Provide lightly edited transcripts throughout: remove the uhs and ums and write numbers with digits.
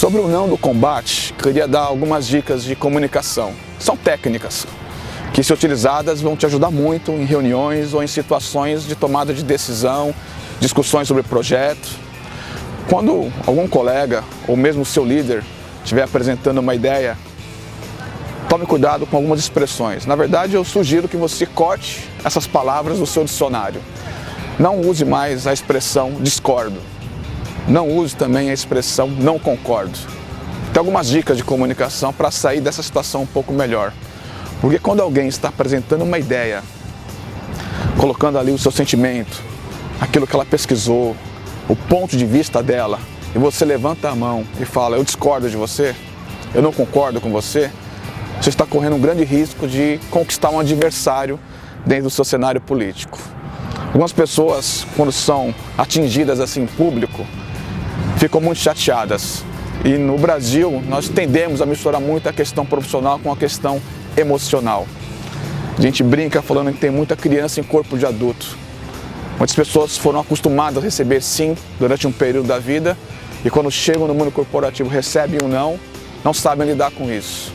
Sobre o não do combate, queria dar algumas dicas de comunicação. São técnicas que, se utilizadas, vão te ajudar muito em reuniões ou em situações de tomada de decisão, discussões sobre projeto. Quando algum colega ou mesmo seu líder estiver apresentando uma ideia, tome cuidado com algumas expressões. Na verdade, eu sugiro que você corte essas palavras do seu dicionário. Não use mais a expressão discordo. Não use também a expressão não concordo. Tem algumas dicas de comunicação para sair dessa situação um pouco melhor. Porque quando alguém está apresentando uma ideia, colocando ali o seu sentimento, aquilo que ela pesquisou, o ponto de vista dela, e você levanta a mão e fala, eu discordo de você, eu não concordo com você, você está correndo um grande risco de conquistar um adversário dentro do seu cenário político. Algumas pessoas, quando são atingidas assim em público, ficam muito chateadas. E no Brasil, nós tendemos a misturar muito a questão profissional com a questão emocional. A gente brinca falando que tem muita criança em corpo de adulto. Muitas pessoas foram acostumadas a receber sim durante um período da vida e quando chegam no mundo corporativo recebem um não sabem lidar com isso.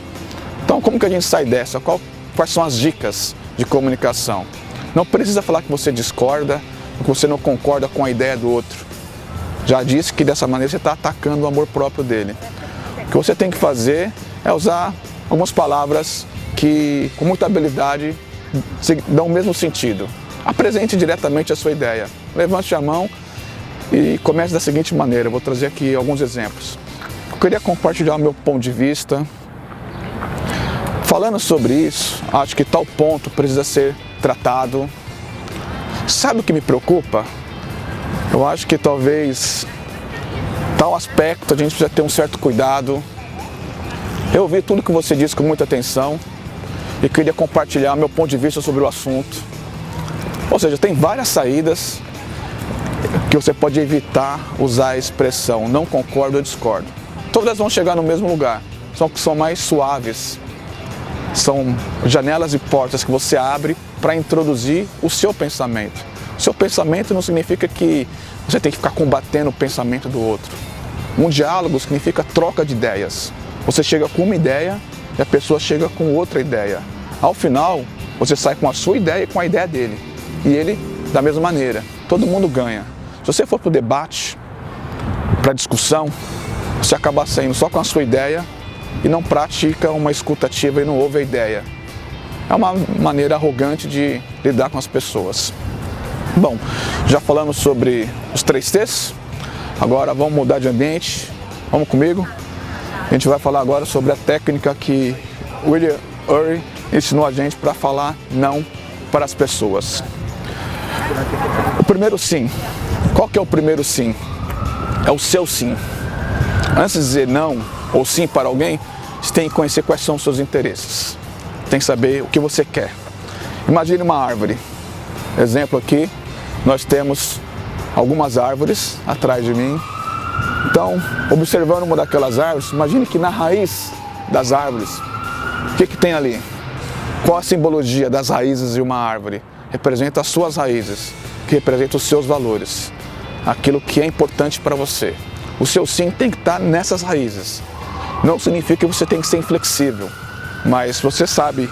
Então, como que a gente sai dessa? Quais são as dicas de comunicação? Não precisa falar que você discorda, que você não concorda com a ideia do outro. Já disse que dessa maneira você está atacando o amor próprio dele. O que você tem que fazer é usar algumas palavras que, com muita habilidade, dão o mesmo sentido. Apresente diretamente a sua ideia. Levante a mão e comece da seguinte maneira. Eu vou trazer aqui alguns exemplos. Eu queria compartilhar o meu ponto de vista. Falando sobre isso, acho que tal ponto precisa ser tratado. Sabe o que me preocupa? Eu acho que talvez tal aspecto a gente precisa ter um certo cuidado. Eu ouvi tudo que você disse com muita atenção e queria compartilhar meu ponto de vista sobre o assunto. Ou seja, tem várias saídas que você pode evitar usar a expressão não concordo ou discordo. Todas vão chegar no mesmo lugar, só que são mais suaves. São janelas e portas que você abre para introduzir o seu pensamento. O seu pensamento não significa que você tem que ficar combatendo o pensamento do outro. Um diálogo significa troca de ideias. Você chega com uma ideia e a pessoa chega com outra ideia. Ao final, você sai com a sua ideia e com a ideia dele. E ele, da mesma maneira. Todo mundo ganha. Se você for para o debate, para a discussão, você acaba saindo só com a sua ideia e não pratica uma escuta ativa e não ouve a ideia. É uma maneira arrogante de lidar com as pessoas. Bom, já falamos sobre os 3 T's, agora vamos mudar de ambiente, vamos comigo? A gente vai falar agora sobre a técnica que William Ury ensinou a gente para falar não para as pessoas. O primeiro sim. Qual que é o primeiro sim? É o seu sim. Antes de dizer não ou sim para alguém, você tem que conhecer quais são os seus interesses. Tem que saber o que você quer. Imagine uma árvore. Exemplo aqui, nós temos algumas árvores atrás de mim. Então, observando uma daquelas árvores, imagine que na raiz das árvores, o que tem ali? Qual a simbologia das raízes de uma árvore? Representa as suas raízes, que representa os seus valores, aquilo que é importante para você. O seu sim tem que estar nessas raízes. Não significa que você tem que ser inflexível, mas você sabe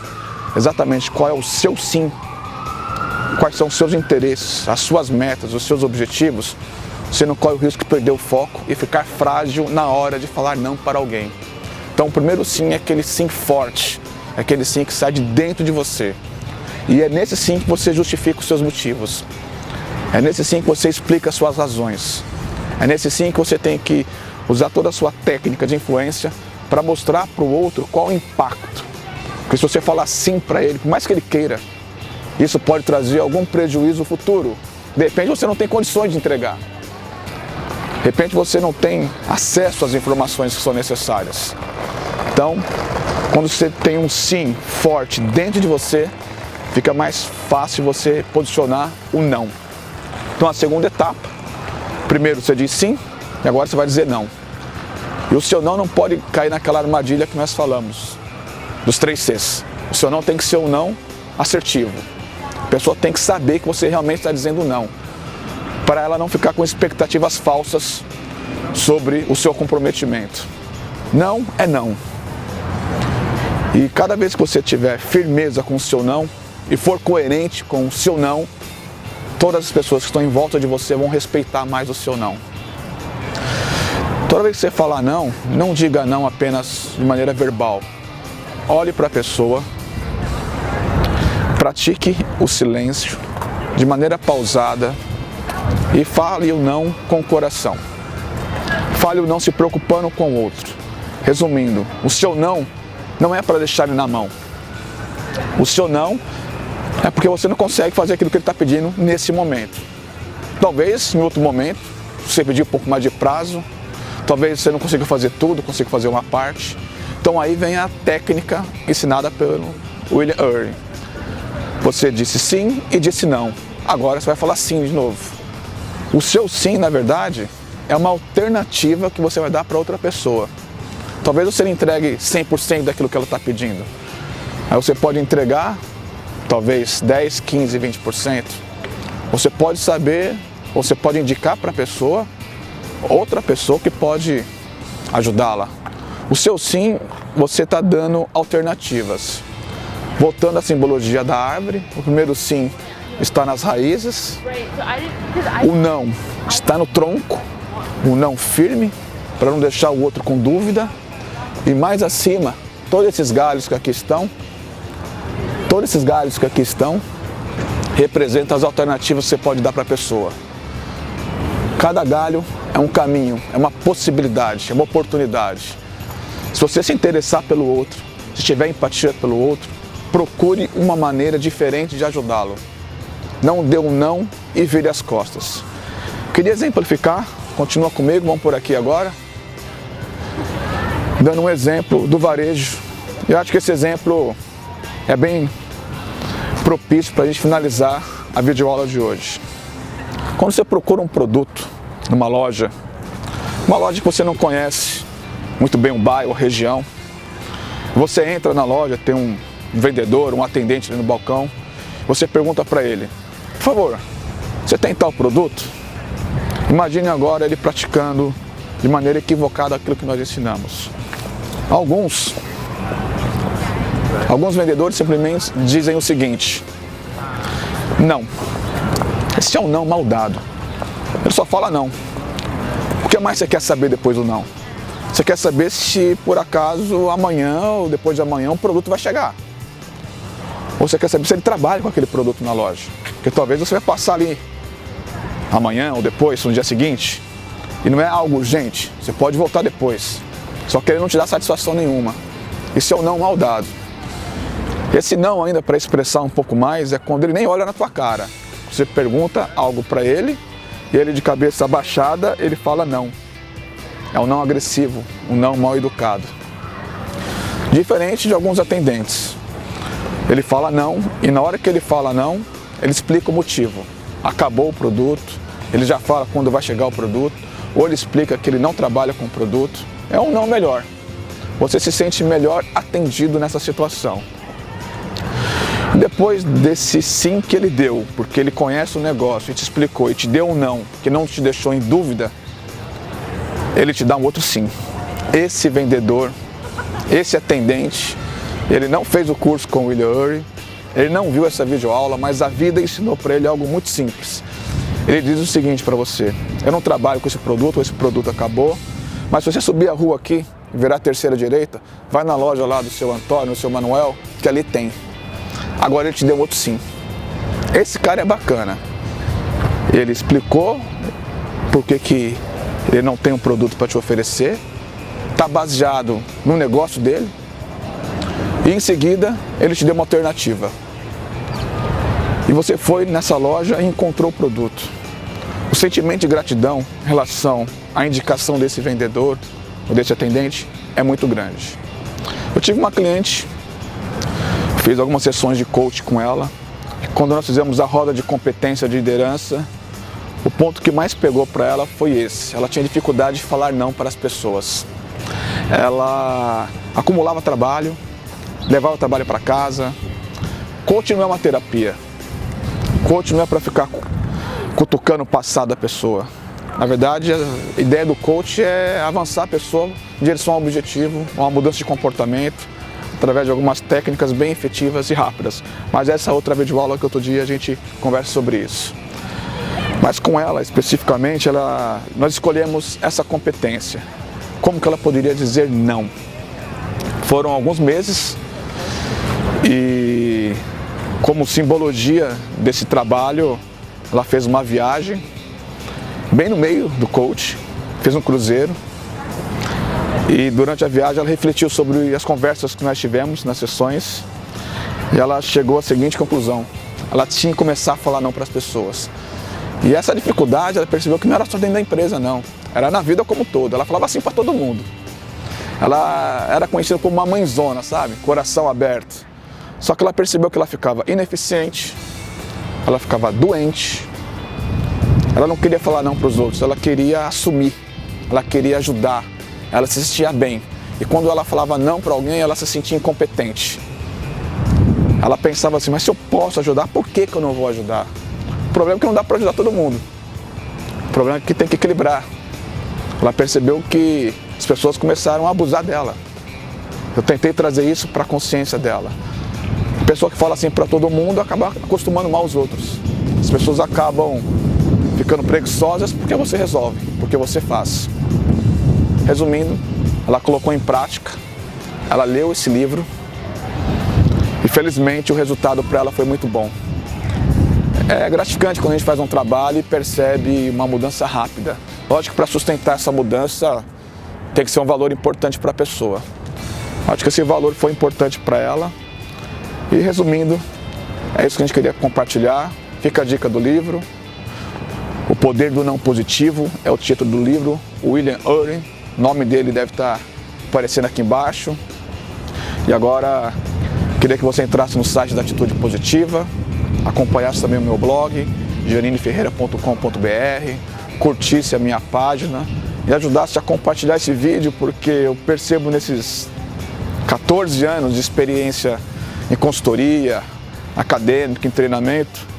exatamente qual é o seu sim, quais são os seus interesses, as suas metas, os seus objetivos, você não corre o risco de perder o foco e ficar frágil na hora de falar não para alguém. Então o primeiro sim é aquele sim forte, é aquele sim que sai de dentro de você. E é nesse sim que você justifica os seus motivos. É nesse sim que você explica as suas razões. É nesse sim que você tem que usar toda a sua técnica de influência para mostrar para o outro qual o impacto. Porque se você falar sim para ele, por mais que ele queira, isso pode trazer algum prejuízo futuro. De repente você não tem condições de entregar. De repente você não tem acesso às informações que são necessárias. Então, quando você tem um sim forte dentro de você, fica mais fácil você posicionar o não. Então a segunda etapa, primeiro você diz sim e agora você vai dizer não. E o seu não pode cair naquela armadilha que nós falamos, dos 3 Cs. O seu não tem que ser um não assertivo. A pessoa tem que saber que você realmente está dizendo não, para ela não ficar com expectativas falsas sobre o seu comprometimento. Não é não. E cada vez que você tiver firmeza com o seu não e for coerente com o seu não, todas as pessoas que estão em volta de você vão respeitar mais o seu não. Toda vez que você falar não, não diga não apenas de maneira verbal. Olhe para a pessoa, pratique o silêncio de maneira pausada e fale o não com o coração. Fale o não se preocupando com o outro. Resumindo, o seu não é para deixar ele na mão. O seu não é porque você não consegue fazer aquilo que ele está pedindo nesse momento. Talvez em outro momento, você pedir um pouco mais de prazo, talvez você não consiga fazer tudo, consiga fazer uma parte. Então aí vem a técnica ensinada pelo William Ury. Você disse sim e disse não. Agora você vai falar sim de novo. O seu sim, na verdade, é uma alternativa que você vai dar para outra pessoa. Talvez você não entregue 100% daquilo que ela está pedindo. Aí você pode entregar, talvez 10, 15, 20%. Você pode saber, você pode indicar para a pessoa, outra pessoa que pode ajudá-la. O seu sim, você está dando alternativas. Voltando à simbologia da árvore, o primeiro sim está nas raízes, o não está no tronco, o não firme, para não deixar o outro com dúvida, e mais acima, todos esses galhos que aqui estão, representam as alternativas que você pode dar para a pessoa. Cada galho é um caminho, é uma possibilidade, é uma oportunidade. Se você se interessar pelo outro, se tiver empatia pelo outro, procure uma maneira diferente de ajudá-lo. Não dê um não e vire as costas. Queria exemplificar, continua comigo, vamos por aqui agora. Dando um exemplo do varejo. Eu acho que esse exemplo é bem propício para a gente finalizar a videoaula de hoje. Quando você procura um produto numa loja, uma loja que você não conhece muito bem o bairro, a região, você entra na loja, tem um vendedor, um atendente ali no balcão, você pergunta para ele, por favor, você tem tal produto? Imagine agora ele praticando de maneira equivocada aquilo que nós ensinamos. Alguns vendedores simplesmente dizem o seguinte, não, esse é um não mal dado. Ele só fala não. O que mais você quer saber depois do não? Você quer saber se por acaso amanhã ou depois de amanhã um produto vai chegar. Ou você quer saber se ele trabalha com aquele produto na loja. Porque talvez você vai passar ali amanhã ou depois, no dia seguinte, e não é algo urgente, você pode voltar depois. Só que ele não te dá satisfação nenhuma. Isso é um não mal dado. Esse não ainda, para expressar um pouco mais, é quando ele nem olha na tua cara. Você pergunta algo para ele e ele de cabeça abaixada, ele fala não. É um não agressivo, um não mal educado. Diferente de alguns atendentes. Ele fala não e na hora que ele fala não, ele explica o motivo. Acabou o produto, ele já fala quando vai chegar o produto, ou ele explica que ele não trabalha com o produto. É um não melhor. Você se sente melhor atendido nessa situação. Depois desse sim que ele deu, porque ele conhece o negócio e te explicou e te deu um não, que não te deixou em dúvida, ele te dá um outro sim. Esse vendedor, esse atendente, ele não fez o curso com o William Ury, ele não viu essa videoaula, mas a vida ensinou para ele algo muito simples. Ele diz o seguinte para você, eu não trabalho com esse produto acabou, mas se você subir a rua aqui, virar a terceira direita, vai na loja lá do seu Antônio, do seu Manuel, que ali tem. Agora ele te deu outro sim. Esse cara é bacana. Ele explicou por que ele não tem um produto para te oferecer, está baseado no negócio dele, e em seguida ele te deu uma alternativa. E você foi nessa loja e encontrou o produto. O sentimento de gratidão em relação à indicação desse vendedor ou desse atendente é muito grande. Eu tive uma cliente, fiz algumas sessões de coach com ela, e quando nós fizemos a roda de competência de liderança, o ponto que mais pegou para ela foi esse. Ela tinha dificuldade de falar não para as pessoas. Ela acumulava trabalho, levava o trabalho para casa. Coach não é uma terapia. Coach não é para ficar cutucando o passado da pessoa. Na verdade, a ideia do coach é avançar a pessoa em direção ao objetivo, a uma mudança de comportamento, através de algumas técnicas bem efetivas e rápidas. Mas essa outra videoaula que outro dia a gente conversa sobre isso. Mas com ela, especificamente, nós escolhemos essa competência. Como que ela poderia dizer não? Foram alguns meses e, como simbologia desse trabalho, ela fez uma viagem bem no meio do coach, fez um cruzeiro e durante a viagem ela refletiu sobre as conversas que nós tivemos nas sessões e ela chegou à seguinte conclusão: ela tinha que começar a falar não para as pessoas. E essa dificuldade ela percebeu que não era só dentro da empresa, não, era na vida como um todo. Ela falava assim para todo mundo. Ela era conhecida como uma mãezona, sabe? Coração aberto. Só que ela percebeu que ela ficava ineficiente, ela ficava doente, ela não queria falar não para os outros, ela queria assumir, ela queria ajudar, ela se sentia bem. E quando ela falava não para alguém, ela se sentia incompetente. Ela pensava assim, mas se eu posso ajudar, por que eu não vou ajudar? O problema é que não dá para ajudar todo mundo. O problema é que tem que equilibrar. Ela percebeu que as pessoas começaram a abusar dela. Eu tentei trazer isso para a consciência dela. A pessoa que fala assim para todo mundo acaba acostumando mal os outros. As pessoas acabam ficando preguiçosas porque você resolve, porque você faz. Resumindo, ela colocou em prática, ela leu esse livro e felizmente o resultado para ela foi muito bom. É gratificante quando a gente faz um trabalho e percebe uma mudança rápida. Lógico que para sustentar essa mudança tem que ser um valor importante para a pessoa. Acho que esse valor foi importante para ela. E resumindo, é isso que a gente queria compartilhar. Fica a dica do livro. O Poder do Não Positivo é o título do livro. William Ury, o nome dele deve estar aparecendo aqui embaixo. E agora, queria que você entrasse no site da Atitude Positiva, acompanhasse também o meu blog, janineferreira.com.br, curtisse a minha página e ajudasse a compartilhar esse vídeo, porque eu percebo nesses 14 anos de experiência em consultoria, acadêmica, em treinamento,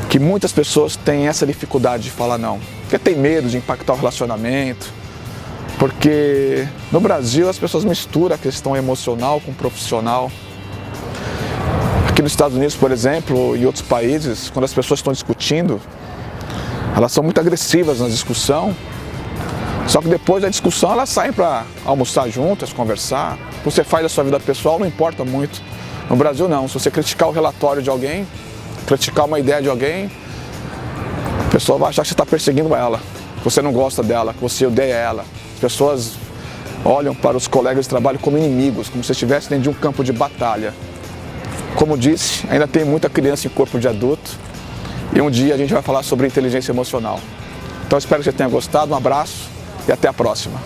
que muitas pessoas têm essa dificuldade de falar não, porque tem medo de impactar o relacionamento, porque no Brasil as pessoas misturam a questão emocional com profissional. Aqui nos Estados Unidos, por exemplo, e outros países, quando as pessoas estão discutindo, elas são muito agressivas na discussão, só que depois da discussão elas saem para almoçar juntas, conversar. O que você faz da sua vida pessoal não importa muito. No Brasil não, se você criticar o relatório de alguém, criticar uma ideia de alguém, a pessoa vai achar que você está perseguindo ela, que você não gosta dela, que você odeia ela. As pessoas olham para os colegas de trabalho como inimigos, como se estivessem dentro de um campo de batalha. Como disse, ainda tem muita criança em corpo de adulto e um dia a gente vai falar sobre inteligência emocional. Então espero que você tenha gostado, um abraço e até a próxima.